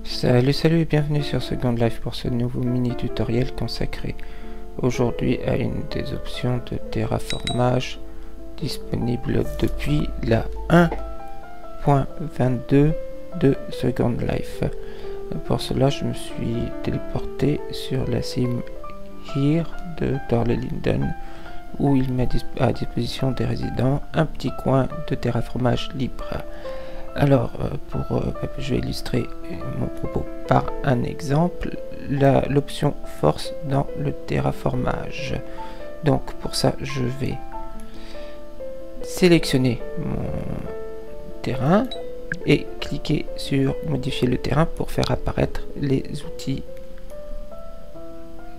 Salut et bienvenue sur Second Life pour ce nouveau mini tutoriel consacré aujourd'hui à une des options de terraformage disponible depuis la 1.22 de Second Life. Pour cela, je me suis téléporté sur la sim Here de Torlelinden où il met à disposition des résidents un petit coin de terraformage libre. Alors, je vais illustrer mon propos par un exemple, l'option force dans le terraformage. Donc pour ça, je vais sélectionner mon terrain et cliquer sur modifier le terrain pour faire apparaître les outils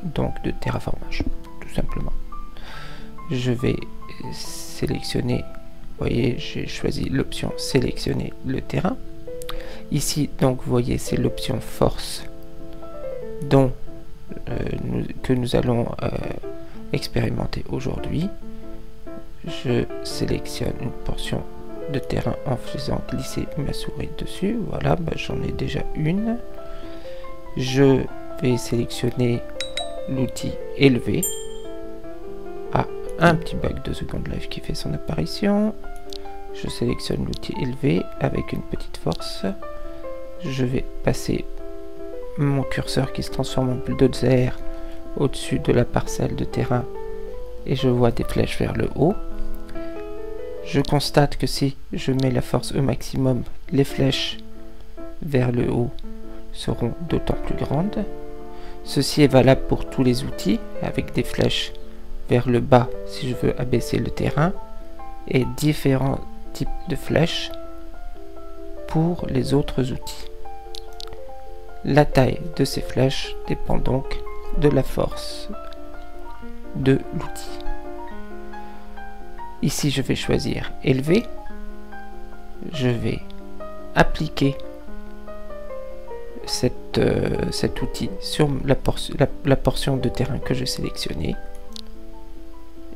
donc de terraformage, tout simplement. Je vais sélectionner. Vous voyez, j'ai choisi l'option sélectionner le terrain. Ici, donc, vous voyez, c'est l'option force que nous allons expérimenter aujourd'hui. Je sélectionne une portion de terrain en faisant glisser ma souris dessus. Voilà, j'en ai déjà une. Je vais sélectionner l'outil élevé. Un petit bug de Second Life qui fait son apparition. Je sélectionne l'outil élevé avec une petite force. Je vais passer mon curseur qui se transforme en bulldozer au-dessus de la parcelle de terrain et je vois des flèches vers le haut. Je constate que si je mets la force au maximum, les flèches vers le haut seront d'autant plus grandes. Ceci est valable pour tous les outils avec des flèches vers le bas si je veux abaisser le terrain et différents types de flèches pour les autres outils. La taille de ces flèches dépend donc de la force de l'outil. Ici je vais choisir élever, je vais appliquer cet outil sur la portion de terrain que j'ai sélectionnée.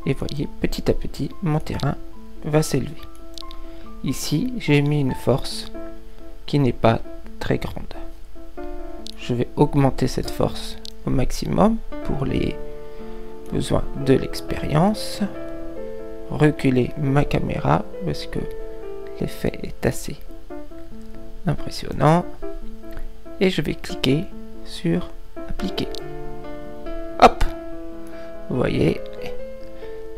Et voyez, petit à petit, mon terrain va s'élever. Ici, j'ai mis une force qui n'est pas très grande. Je vais augmenter cette force au maximum pour les besoins de l'expérience. Reculer ma caméra parce que l'effet est assez impressionnant. Et je vais cliquer sur appliquer. Hop! Vous voyez,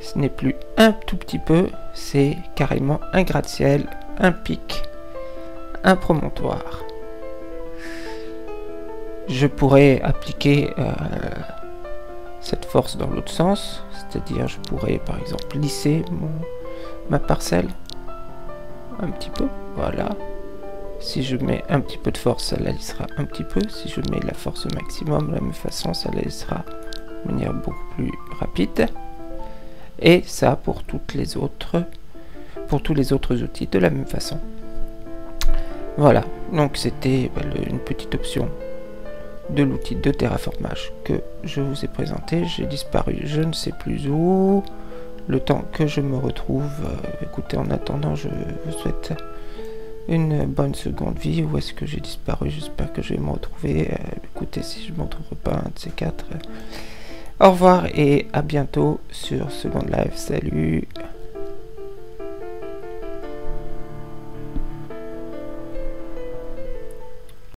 ce n'est plus un tout petit peu, c'est carrément un gratte-ciel, un pic, un promontoire. Je pourrais appliquer cette force dans l'autre sens, c'est-à-dire je pourrais par exemple lisser ma parcelle un petit peu, voilà. Si je mets un petit peu de force, ça la lissera un petit peu. Si je mets la force au maximum, de la même façon, ça la lissera de manière beaucoup plus rapide. Et ça pour tous les autres outils de la même façon. Voilà, donc c'était une petite option de l'outil de terraformage que je vous ai présenté. J'ai disparu, je ne sais plus où. Le temps que je me retrouve, écoutez, en attendant, je vous souhaite une bonne seconde vie. Où est-ce que j'ai disparu? J'espère que je vais me retrouver. Écoutez, si je ne me retrouve pas, un de ces quatre. Au revoir et à bientôt sur Second Life. Salut!